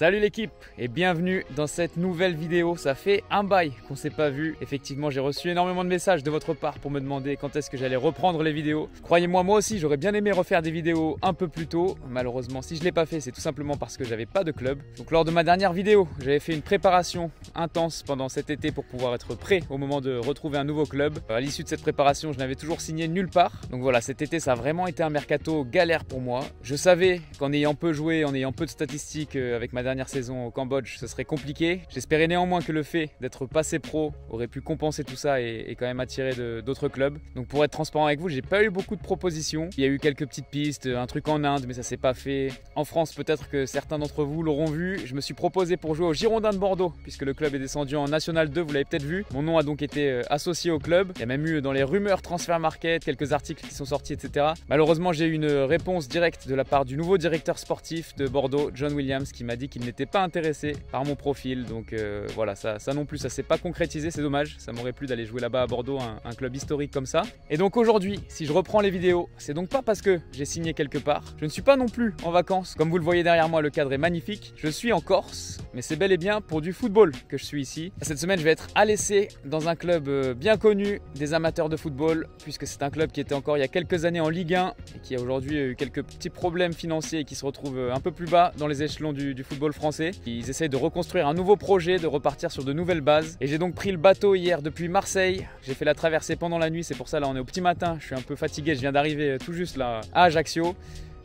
Salut l'équipe et bienvenue dans cette nouvelle vidéo. Ça fait un bail qu'on s'est pas vu. Effectivement, j'ai reçu énormément de messages de votre part pour me demander quand est-ce que j'allais reprendre les vidéos. Croyez-moi, moi aussi j'aurais bien aimé refaire des vidéos un peu plus tôt. Malheureusement, si je l'ai pas fait, c'est tout simplement parce que j'avais pas de club. Donc lors de ma dernière vidéo, j'avais fait une préparation intense pendant cet été pour pouvoir être prêt au moment de retrouver un nouveau club. À l'issue de cette préparation, je n'avais toujours signé nulle part. Donc voilà, cet été ça a vraiment été un mercato galère pour moi. Je savais qu'en ayant peu joué, en ayant peu de statistiques avec ma dernière saison au Cambodge, ce serait compliqué. J'espérais néanmoins que le fait d'être passé pro aurait pu compenser tout ça et quand même attirer d'autres clubs. Donc pour être transparent avec vous, j'ai pas eu beaucoup de propositions. Il y a eu quelques petites pistes, un truc en Inde, mais ça s'est pas fait. En France, peut-être que certains d'entre vous l'auront vu. Je me suis proposé pour jouer au Girondins de Bordeaux, puisque le club est descendu en National 2, vous l'avez peut-être vu. Mon nom a donc été associé au club. Il y a même eu dans les rumeurs Transfer Market quelques articles qui sont sortis, etc. Malheureusement, j'ai eu une réponse directe de la part du nouveau directeur sportif de Bordeaux, John Williams, qui m'a dit qu'il n'était pas intéressé par mon profil. Donc voilà, ça non plus, ça s'est pas concrétisé, c'est dommage. Ça m'aurait plu d'aller jouer là-bas à Bordeaux, un club historique comme ça. Et donc aujourd'hui, si je reprends les vidéos, c'est donc pas parce que j'ai signé quelque part. Je ne suis pas non plus en vacances. Comme vous le voyez derrière moi, le cadre est magnifique. Je suis en Corse, mais c'est bel et bien pour du football que je suis ici. Cette semaine, je vais être à l'essai dans un club bien connu des amateurs de football, puisque c'est un club qui était encore il y a quelques années en Ligue 1 et qui a aujourd'hui eu quelques petits problèmes financiers et qui se retrouve un peu plus bas dans les échelons du football français. Ils essayent de reconstruire un nouveau projet, de repartir sur de nouvelles bases. Et j'ai donc pris le bateau hier depuis Marseille. J'ai fait la traversée pendant la nuit, c'est pour ça là on est au petit matin. Je suis un peu fatigué, je viens d'arriver tout juste là à Ajaccio.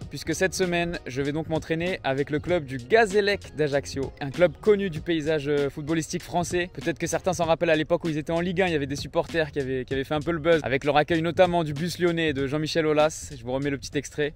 Puisque cette semaine, je vais donc m'entraîner avec le club du Gazélec d'Ajaccio, un club connu du paysage footballistique français. Peut-être que certains s'en rappellent à l'époque où ils étaient en Ligue 1, il y avait des supporters qui avaient fait un peu le buzz, avec leur accueil notamment du bus lyonnais de Jean-Michel Aulas. Je vous remets le petit extrait.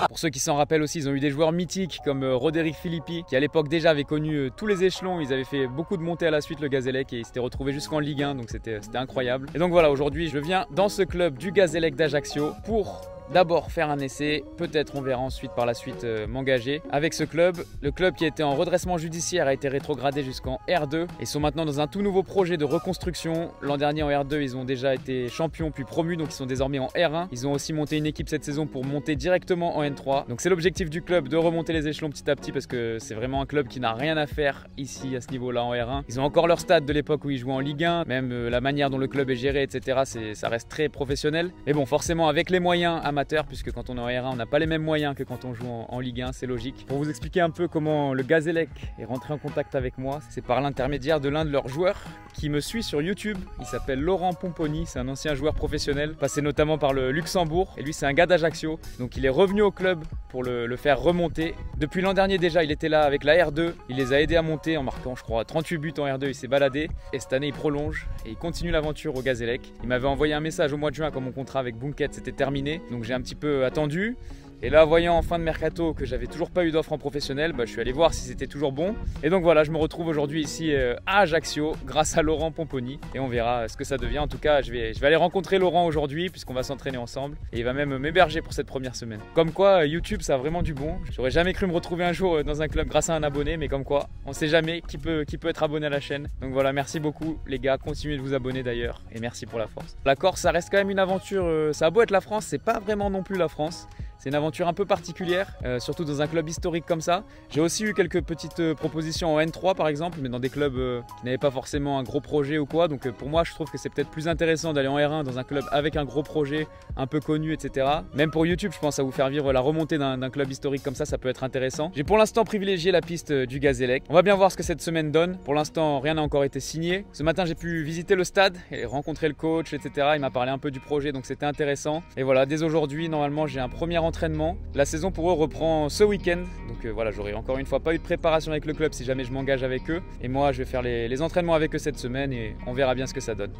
Pour ceux qui s'en rappellent aussi, ils ont eu des joueurs mythiques comme Roderick Philippi, qui à l'époque déjà avait connu tous les échelons. Ils avaient fait beaucoup de montées à la suite, le Gazélec, et ils s'étaient retrouvés jusqu'en Ligue 1, donc c'était incroyable. Et donc voilà, aujourd'hui je viens dans ce club du Gazélec d'Ajaccio pour d'abord faire un essai, peut-être on verra ensuite par la suite m'engager avec ce club. Le club qui était en redressement judiciaire a été rétrogradé jusqu'en R2 et sont maintenant dans un tout nouveau projet de reconstruction. L'an dernier en R2 ils ont déjà été champions puis promus, donc ils sont désormais en R1. Ils ont aussi monté une équipe cette saison pour monter directement en N3. Donc c'est l'objectif du club de remonter les échelons petit à petit parce que c'est vraiment un club qui n'a rien à faire ici à ce niveau là en R1. Ils ont encore leur stade de l'époque où ils jouaient en Ligue 1, même la manière dont le club est géré, etc. ça reste très professionnel. Mais bon, forcément avec les moyens amateur, puisque quand on est en R1 on n'a pas les mêmes moyens que quand on joue en Ligue 1, c'est logique. Pour vous expliquer un peu comment le Gazélec est rentré en contact avec moi, c'est par l'intermédiaire de l'un de leurs joueurs qui me suit sur YouTube. Il s'appelle Laurent Pomponi, c'est un ancien joueur professionnel, passé notamment par le Luxembourg, et lui c'est un gars d'Ajaccio, donc il est revenu au club pour le faire remonter. Depuis l'an dernier déjà il était là avec la R2, il les a aidés à monter en marquant je crois 38 buts en R2, il s'est baladé, et cette année il prolonge et il continue l'aventure au Gazélec. Il m'avait envoyé un message au mois de juin quand mon contrat avec Bunket s'était terminé, donc j'ai un petit peu attendu. Et là, voyant en fin de mercato que j'avais toujours pas eu d'offre en professionnel, je suis allé voir si c'était toujours bon. Et donc voilà, je me retrouve aujourd'hui ici à Ajaccio grâce à Laurent Pomponi. Et on verra ce que ça devient. En tout cas, je vais aller rencontrer Laurent aujourd'hui puisqu'on va s'entraîner ensemble. Et il va même m'héberger pour cette première semaine. Comme quoi, YouTube, ça a vraiment du bon. J'aurais jamais cru me retrouver un jour dans un club grâce à un abonné. Mais comme quoi, on sait jamais qui peut être abonné à la chaîne. Donc voilà, merci beaucoup les gars. Continuez de vous abonner d'ailleurs. Et merci pour la force. La Corse, ça reste quand même une aventure. Ça a beau être la France, c'est pas vraiment non plus la France. C'est une aventure un peu particulière, surtout dans un club historique comme ça. J'ai aussi eu quelques petites propositions en N3 par exemple, mais dans des clubs qui n'avaient pas forcément un gros projet ou quoi. Donc pour moi, je trouve que c'est peut-être plus intéressant d'aller en R1 dans un club avec un gros projet, un peu connu, etc. Même pour YouTube, je pense à vous faire vivre la remontée d'un club historique comme ça peut être intéressant. J'ai pour l'instant privilégié la piste du Gazélec. On va bien voir ce que cette semaine donne. Pour l'instant, rien n'a encore été signé. Ce matin, j'ai pu visiter le stade et rencontrer le coach, etc. Il m'a parlé un peu du projet, donc c'était intéressant. Et voilà, dès aujourd'hui, normalement, j'ai un premier entraînement. La saison pour eux reprend ce week-end, donc voilà, j'aurai encore une fois pas eu de préparation avec le club si jamais je m'engage avec eux. Et moi, je vais faire les entraînements avec eux cette semaine et on verra bien ce que ça donne.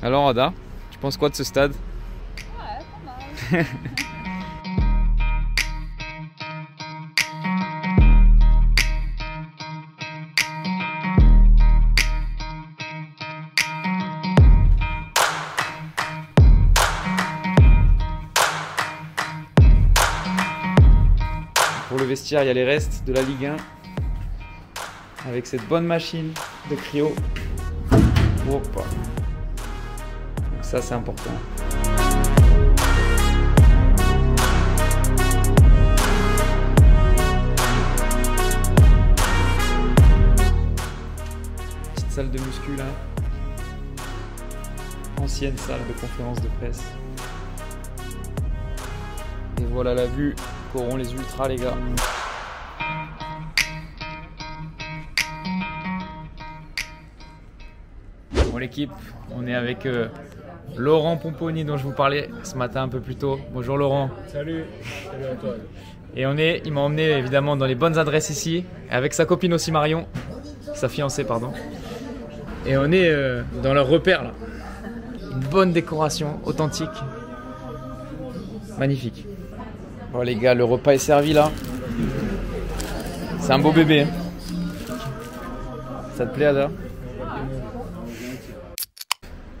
Alors Ada, tu penses quoi de ce stade? Ouais, pas mal. Pour le vestiaire, il y a les restes de la Ligue 1 avec cette bonne machine de cryo. Hop. Ça, c'est important. Petite salle de muscu là. Ancienne salle de conférence de presse. Et voilà la vue qu'auront les ultras, les gars. Bon l'équipe, on est avec Laurent Pomponi dont je vous parlais ce matin un peu plus tôt. Bonjour Laurent. Salut, salut à toi. Et il m'a emmené évidemment dans les bonnes adresses ici, avec sa copine aussi Marion, sa fiancée pardon. Et on est dans leur repère là. Une bonne décoration, authentique. Magnifique. Bon les gars, le repas est servi là. C'est un beau bébé. Ça te plaît Ada?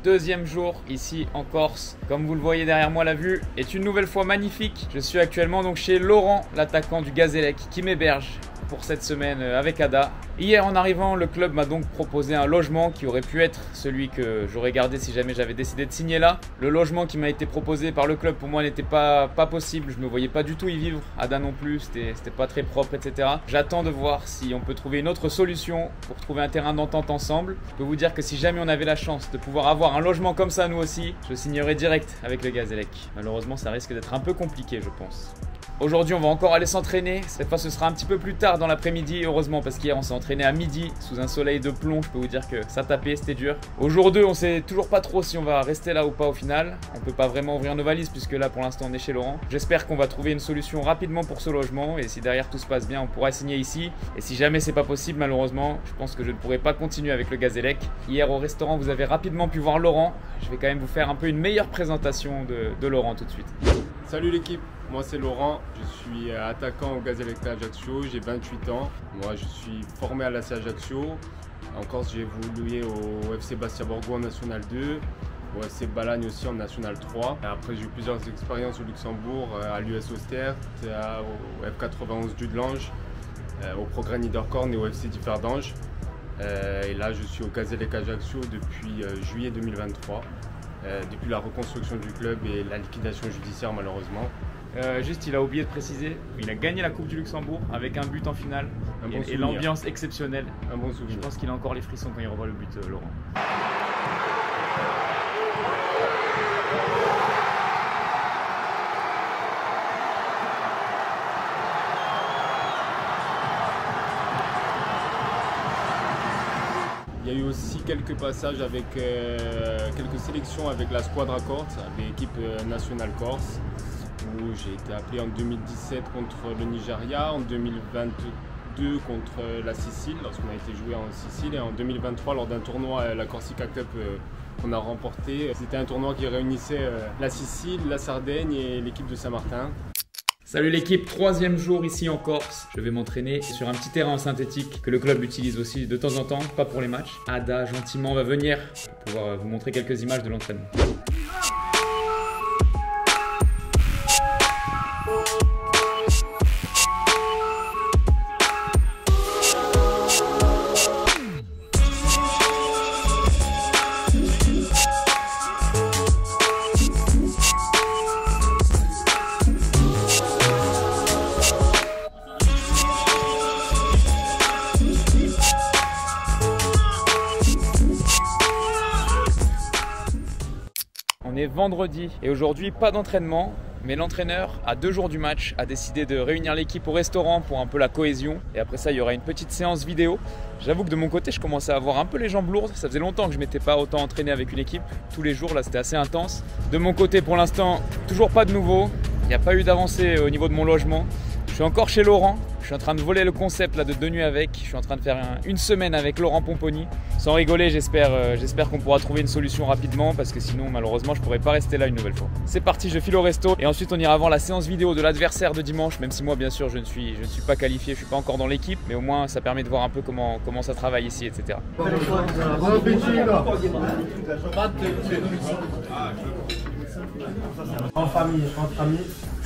Deuxième jour ici en Corse. Comme vous le voyez derrière moi, la vue est une nouvelle fois magnifique. Je suis actuellement donc chez Laurent, l'attaquant du Gazélec, qui m'héberge pour cette semaine avec Ada. Hier en arrivant, le club m'a donc proposé un logement qui aurait pu être celui que j'aurais gardé si jamais j'avais décidé de signer là. Le logement qui m'a été proposé par le club pour moi n'était pas possible, je ne me voyais pas du tout y vivre. Ada non plus, c'était pas très propre, etc. J'attends de voir si on peut trouver une autre solution pour trouver un terrain d'entente ensemble. Je peux vous dire que si jamais on avait la chance de pouvoir avoir un logement comme ça nous aussi, je signerais direct avec le Gazélec. Malheureusement ça risque d'être un peu compliqué je pense. Aujourd'hui on va encore aller s'entraîner, cette fois ce sera un petit peu plus tard dans l'après-midi, heureusement parce qu'hier on s'est entraîné à midi sous un soleil de plomb, je peux vous dire que ça tapait, c'était dur. Au jour 2 on sait toujours pas trop si on va rester là ou pas au final, on peut pas vraiment ouvrir nos valises puisque là pour l'instant on est chez Laurent. J'espère qu'on va trouver une solution rapidement pour ce logement et si derrière tout se passe bien on pourra signer ici. Et si jamais c'est pas possible malheureusement, je pense que je ne pourrai pas continuer avec le Gazélec. Hier au restaurant vous avez rapidement pu voir Laurent, je vais quand même vous faire un peu une meilleure présentation de Laurent tout de suite. Salut l'équipe, moi c'est Laurent, je suis attaquant au Gazélec Ajaccio, j'ai 28 ans. Moi je suis formé à l'AC Ajaccio. En Corse j'ai évolué au FC Bastia Borgo en National 2, au FC Balagne aussi en National 3. Et après j'ai eu plusieurs expériences au Luxembourg, à l'US Auxerre, au F91 Dudelange, au Progrès Niederkorn et au FC Differdange. Et là je suis au Gazélec Ajaccio depuis juillet 2023. Depuis la reconstruction du club et la liquidation judiciaire malheureusement. Juste il a oublié de préciser, il a gagné la Coupe du Luxembourg avec un but en finale et l'ambiance exceptionnelle. Un bon souvenir. Je pense qu'il a encore les frissons quand il revoit le but Laurent. Il y a eu aussi quelques passages avec quelques sélections avec la Squadra Corse, avec l'équipe nationale corse, où j'ai été appelé en 2017 contre le Nigeria, en 2022 contre la Sicile, lorsqu'on a été joué en Sicile, et en 2023 lors d'un tournoi, la Corsica Cup qu'on a remporté. C'était un tournoi qui réunissait la Sicile, la Sardaigne et l'équipe de Saint-Martin. Salut l'équipe, troisième jour ici en Corse. Je vais m'entraîner sur un petit terrain synthétique que le club utilise aussi de temps en temps, pas pour les matchs. Ada gentiment va venir pour pouvoir vous montrer quelques images de l'entraînement. On est vendredi et aujourd'hui pas d'entraînement, mais l'entraîneur à 2 jours du match a décidé de réunir l'équipe au restaurant pour un peu la cohésion et après ça il y aura une petite séance vidéo. J'avoue que de mon côté je commençais à avoir un peu les jambes lourdes, ça faisait longtemps que je m'étais pas autant entraîné avec une équipe, tous les jours là c'était assez intense. De mon côté pour l'instant toujours pas de nouveau, il n'y a pas eu d'avancée au niveau de mon logement. Je suis encore chez Laurent, je suis en train de voler le concept là de 2 nuits avec, je suis en train de faire une semaine avec Laurent Pomponi. Sans rigoler, j'espère qu'on pourra trouver une solution rapidement parce que sinon malheureusement je pourrais pas rester là une nouvelle fois. C'est parti, je file au resto et ensuite on ira voir la séance vidéo de l'adversaire de dimanche, même si moi bien sûr je ne suis pas qualifié, je suis pas encore dans l'équipe, mais au moins ça permet de voir un peu comment ça travaille ici, etc. En famille, entre amis.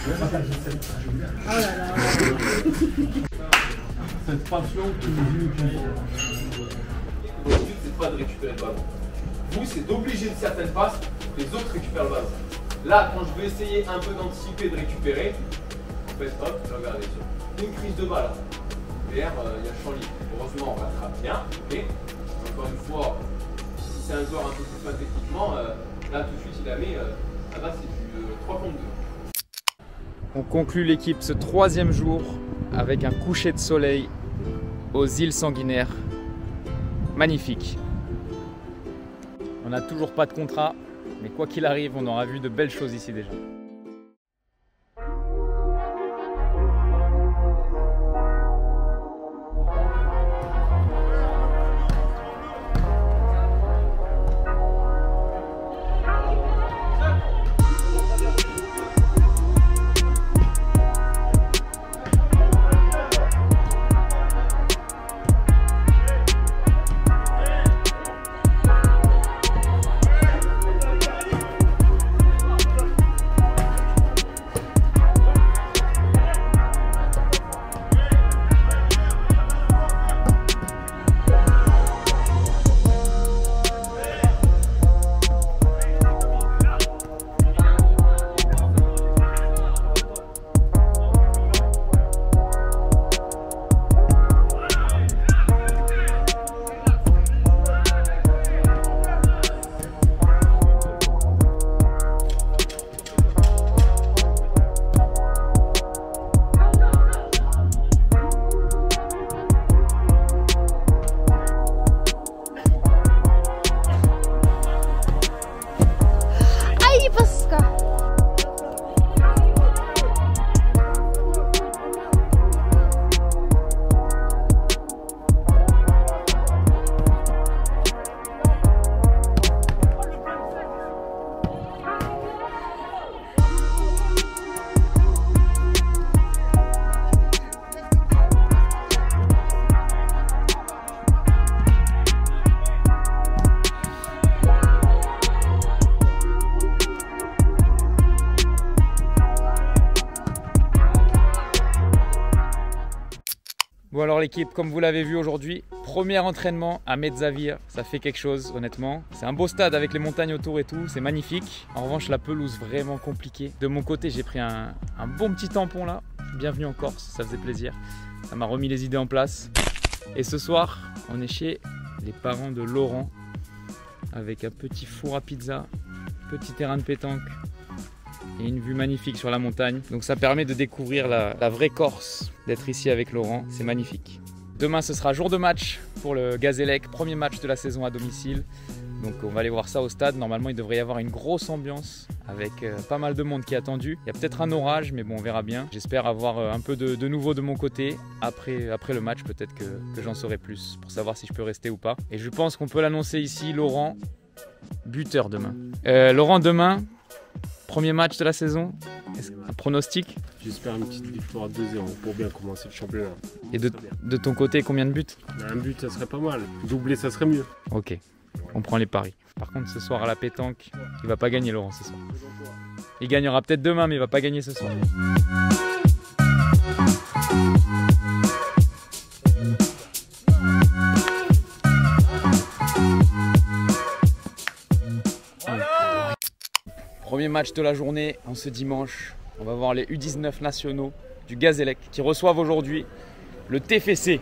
Oh là là. Cette passion qui nous unit. L'objectif, c'est pas de récupérer le ballon. Vous, c'est d'obliger une certaine passe les autres récupèrent le ballon. Là, quand je veux essayer un peu d'anticiper, de récupérer, en fait, hop, regardez, une crise de balle. Derrière, il y a le champ libre. Heureusement, on rattrape bien. Ok. Encore une fois, si c'est un joueur un peu plus fin techniquement, là tout de suite il a mis, là c'est du 3 contre 2. On conclut l'équipe ce 3e jour avec un coucher de soleil aux îles Sanguinaires. Magnifique. On n'a toujours pas de contrat, mais quoi qu'il arrive, on aura vu de belles choses ici déjà. Bon alors l'équipe, comme vous l'avez vu aujourd'hui, premier entraînement à Medzavir, ça fait quelque chose honnêtement. C'est un beau stade avec les montagnes autour et tout, c'est magnifique. En revanche la pelouse vraiment compliquée. De mon côté j'ai pris un bon petit tampon là. Bienvenue en Corse, ça faisait plaisir. Ça m'a remis les idées en place. Et ce soir, on est chez les parents de Laurent avec un petit four à pizza, petit terrain de pétanque et une vue magnifique sur la montagne. Donc ça permet de découvrir la vraie Corse, d'être ici avec Laurent, c'est magnifique. Demain ce sera jour de match pour le Gazélec, premier match de la saison à domicile. Donc on va aller voir ça au stade. Normalement il devrait y avoir une grosse ambiance avec pas mal de monde qui est attendu. Il y a peut-être un orage mais bon on verra bien. J'espère avoir un peu de nouveau de mon côté. Après le match peut-être que j'en saurai plus pour savoir si je peux rester ou pas. Et je pense qu'on peut l'annoncer ici, Laurent, buteur demain. Laurent, demain, premier match de la saison, un pronostic? J'espère une petite victoire 2-0 pour bien commencer le championnat. Et de ton côté, combien de buts? Un but, ça serait pas mal. Doubler, ça serait mieux. Ok, on prend les paris. Par contre, ce soir à la pétanque, il va pas gagner Laurent ce soir. Il gagnera peut-être demain, mais il va pas gagner ce soir. Premier match de la journée en ce dimanche. On va voir les U19 nationaux du Gazélec qui reçoivent aujourd'hui le TFC.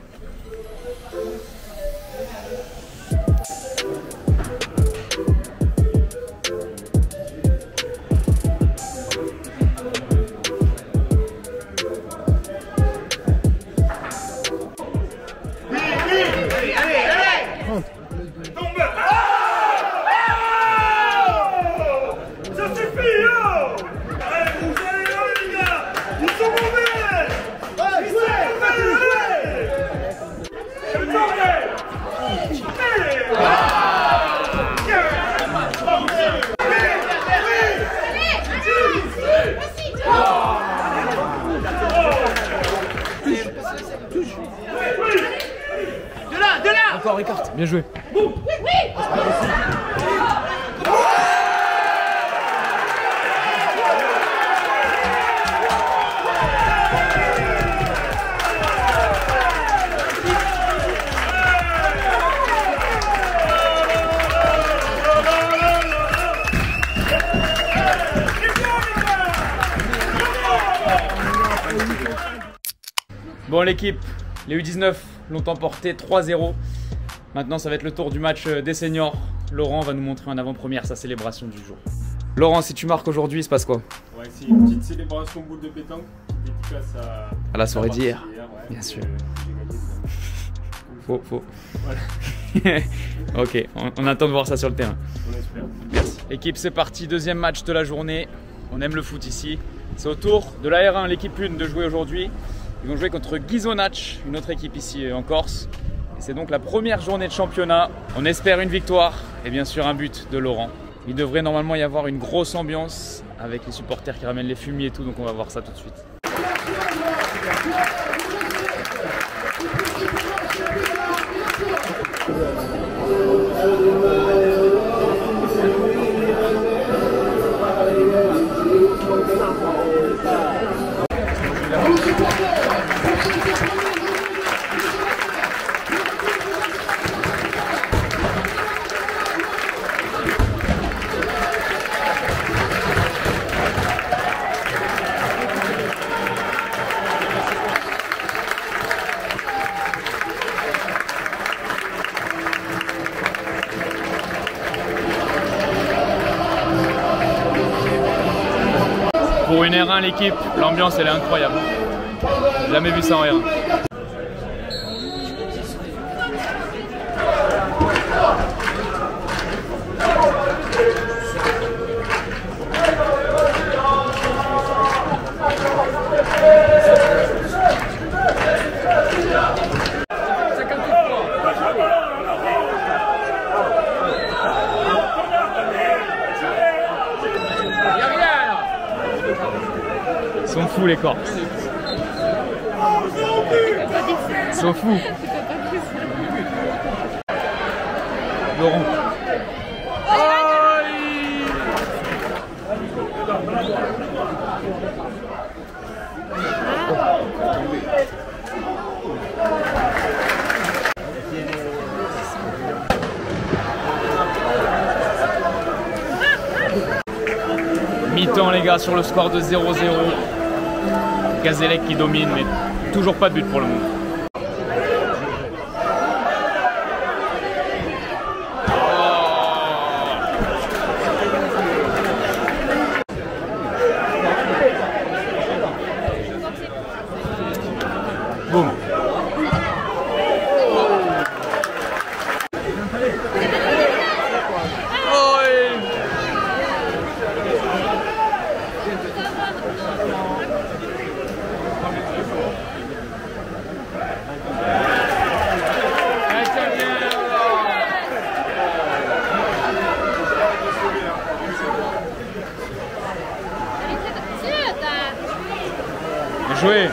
Encore Ricard, bien joué. Bon l'équipe, les U19 l'ont emporté 3-0. Maintenant ça va être le tour du match des seniors. Laurent va nous montrer en avant-première sa célébration du jour. Laurent, si tu marques aujourd'hui, il se passe quoi? Ouais, c'est une petite célébration boule de pétanque, dédicace à la soirée d'hier. Ouais, bien sûr. J'ai gagné. Faux. Voilà. Ok, on attend de voir ça sur le terrain. On espère. Merci. Équipe, c'est parti, deuxième match de la journée. On aime le foot ici. C'est au tour de la R1, l'équipe 1, de jouer aujourd'hui. Ils vont jouer contre Ghisonacci, une autre équipe ici en Corse. Et c'est donc la première journée de championnat. On espère une victoire et bien sûr un but de Laurent. Il devrait normalement y avoir une grosse ambiance avec les supporters qui ramènent les fumiers et tout, donc on va voir ça tout de suite. Pour une R1, l'équipe, l'ambiance elle est incroyable. J'ai jamais vu ça en R1. Ils sont fous les Corses. Ils sont fous. Laurent. Mi-temps les gars sur le score de 0-0. Gazélec qui domine, mais toujours pas de but pour le moment. Boum. Bien joué.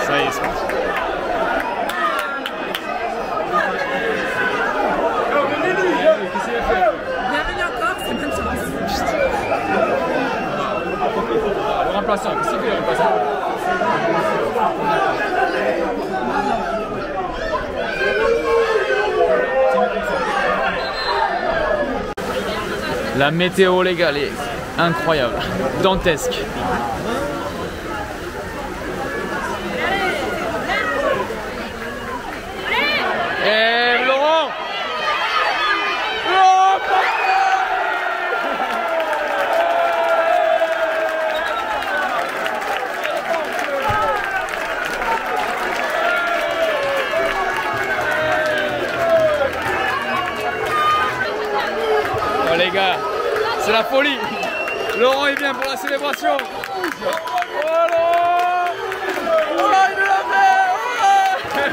Ça y est, c'est parti. Bienvenue encore, c'est bonne chance. Le remplaçant, qu'est-ce qu'il fait le remplaçant? La météo les gars, elle est incroyable, dantesque. Et Laurent, oh les gars, c'est la folie. Laurent est bien pour la célébration. Oh Laurent, oh, il me l'a fait.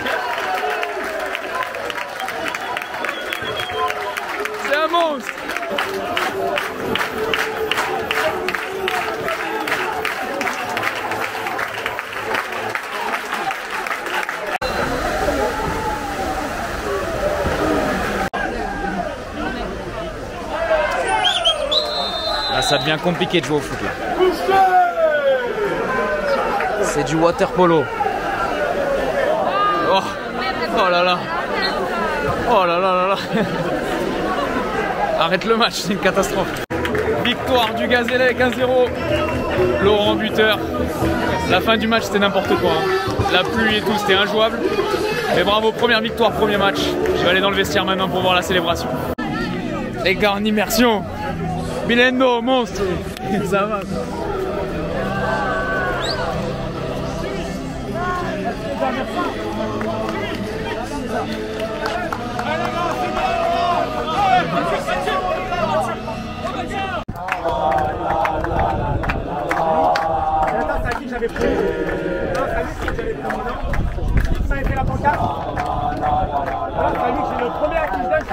C'est un monstre. Là, ça devient compliqué de jouer au foot là. C'est du water polo. Oh, oh là là. Oh là là là là. Arrête le match, c'est une catastrophe. Victoire du Gazélec 1-0. Laurent buteur. La fin du match c'était n'importe quoi. Hein. La pluie et tout, c'était injouable. Mais bravo, première victoire, premier match. Je vais aller dans le vestiaire maintenant pour voir la célébration. Les gars en immersion. Bilendo, monstre. Ça va. J'avais pris. Non, c'est à lui que j'avais pris. Non, ça avait fait la pancarte. Non, c'est à lui que j'ai le premier à qui je donne.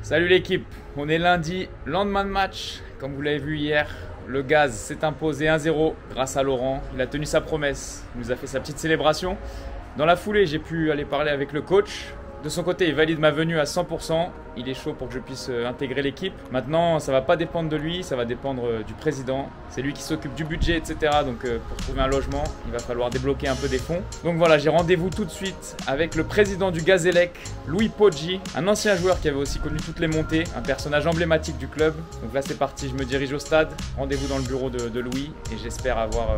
Salut l'équipe, on est lundi, lendemain de match. Comme vous l'avez vu hier, le Gaz s'est imposé 1-0 grâce à Laurent. Il a tenu sa promesse, il nous a fait sa petite célébration. Dans la foulée, j'ai pu aller parler avec le coach. De son côté, il valide ma venue à 100%. Il est chaud pour que je puisse intégrer l'équipe. Maintenant, ça ne va pas dépendre de lui, ça va dépendre du président. C'est lui qui s'occupe du budget, etc. Donc pour trouver un logement, il va falloir débloquer un peu des fonds. Donc voilà, j'ai rendez-vous tout de suite avec le président du Gazélec, Louis Poggi, un ancien joueur qui avait aussi connu toutes les montées, un personnage emblématique du club. Donc là, c'est parti, je me dirige au stade. Rendez-vous dans le bureau de Louis et j'espère avoir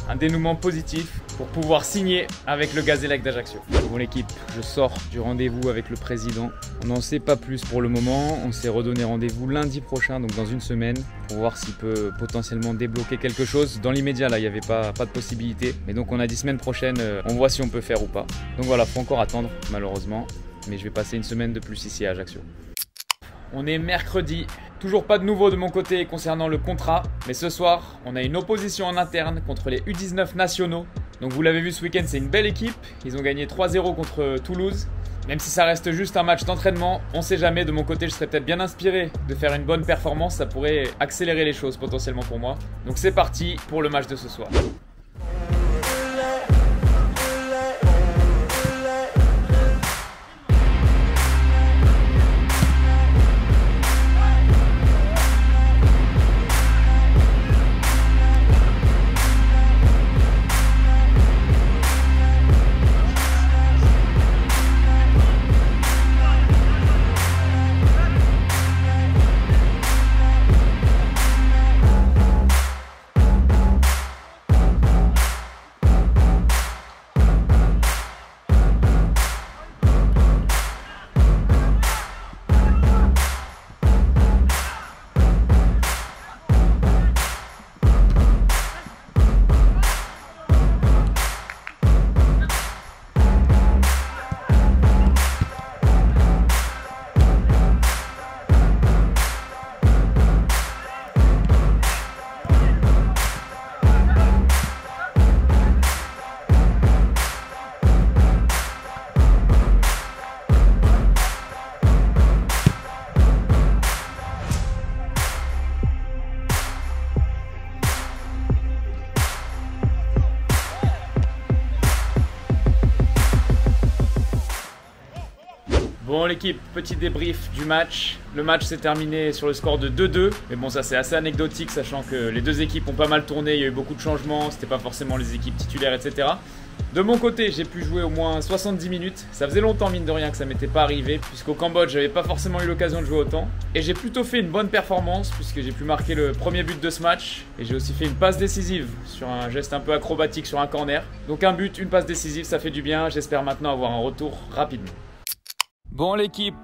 un dénouement positif pour pouvoir signer avec le Gazélec d'Ajaccio. Bon l'équipe, je sors du rendez-vous avec le président. On n'en sait pas plus pour le moment. On s'est redonné rendez-vous lundi prochain, donc dans une semaine, pour voir s'il peut potentiellement débloquer quelque chose. Dans l'immédiat, là, il n'y avait pas de possibilité. Mais donc on a dit semaine prochaine, on voit si on peut faire ou pas. Donc voilà, faut encore attendre, malheureusement. Mais je vais passer une semaine de plus ici à Ajaccio. On est mercredi, toujours pas de nouveau de mon côté concernant le contrat, mais ce soir, on a une opposition en interne contre les U19 nationaux. Donc vous l'avez vu ce week-end, c'est une belle équipe, ils ont gagné 3-0 contre Toulouse. Même si ça reste juste un match d'entraînement, on sait jamais, de mon côté je serais peut-être bien inspiré de faire une bonne performance, ça pourrait accélérer les choses potentiellement pour moi. Donc c'est parti pour le match de ce soir. Bon l'équipe, petit débrief du match. Le match s'est terminé sur le score de 2-2. Mais bon, ça c'est assez anecdotique, sachant que les deux équipes ont pas mal tourné. Il y a eu beaucoup de changements, c'était pas forcément les équipes titulaires, etc. De mon côté, j'ai pu jouer au moins 70 minutes. Ça faisait longtemps, mine de rien, que ça m'était pas arrivé, puisqu'au Cambodge, j'avais pas forcément eu l'occasion de jouer autant. Et j'ai plutôt fait une bonne performance, puisque j'ai pu marquer le premier but de ce match. Et j'ai aussi fait une passe décisive sur un geste un peu acrobatique sur un corner. Donc un but, une passe décisive, ça fait du bien. J'espère maintenant avoir un retour rapidement. Bon l'équipe,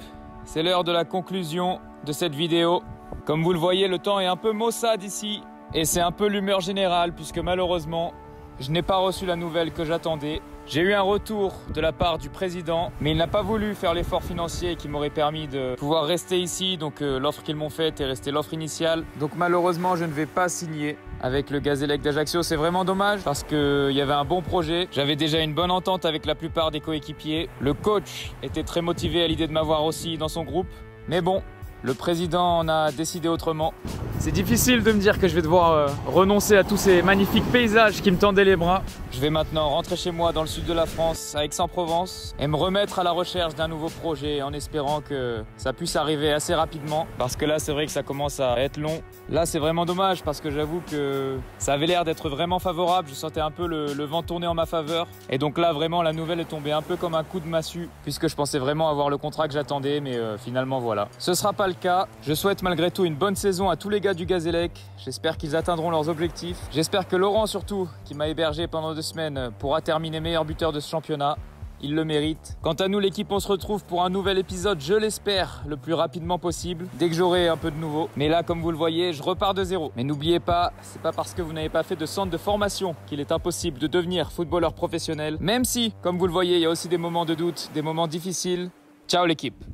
c'est l'heure de la conclusion de cette vidéo. Comme vous le voyez, le temps est un peu maussade ici. Et c'est un peu l'humeur générale, puisque malheureusement, je n'ai pas reçu la nouvelle que j'attendais. J'ai eu un retour de la part du président, mais il n'a pas voulu faire l'effort financier qui m'aurait permis de pouvoir rester ici. Donc l'offre qu'ils m'ont faite est restée l'offre initiale. Donc malheureusement, je ne vais pas signer avec le Gazélec d'Ajaccio. C'est vraiment dommage parce qu'il y avait un bon projet. J'avais déjà une bonne entente avec la plupart des coéquipiers. Le coach était très motivé à l'idée de m'avoir aussi dans son groupe. Mais bon, le président en a décidé autrement. C'est difficile de me dire que je vais devoir renoncer à tous ces magnifiques paysages qui me tendaient les bras. Je vais maintenant rentrer chez moi dans le sud de la France, à Aix-en-Provence, et me remettre à la recherche d'un nouveau projet en espérant que ça puisse arriver assez rapidement. Parce que là, c'est vrai que ça commence à être long. Là, c'est vraiment dommage parce que j'avoue que ça avait l'air d'être vraiment favorable. Je sentais un peu le vent tourner en ma faveur. Et donc là, vraiment, la nouvelle est tombée un peu comme un coup de massue, puisque je pensais vraiment avoir le contrat que j'attendais, mais finalement, voilà. Ce sera pas le cas. Je souhaite malgré tout une bonne saison à tous les gars du Gazélec. J'espère qu'ils atteindront leurs objectifs. J'espère que Laurent surtout, qui m'a hébergé pendant 2 semaines, pourra terminer meilleur buteur de ce championnat. Il le mérite. Quant à nous l'équipe, on se retrouve pour un nouvel épisode, je l'espère, le plus rapidement possible, dès que j'aurai un peu de nouveau. Mais là, comme vous le voyez, je repars de zéro. Mais n'oubliez pas, c'est pas parce que vous n'avez pas fait de centre de formation qu'il est impossible de devenir footballeur professionnel. Même si, comme vous le voyez, il y a aussi des moments de doute, des moments difficiles. Ciao l'équipe.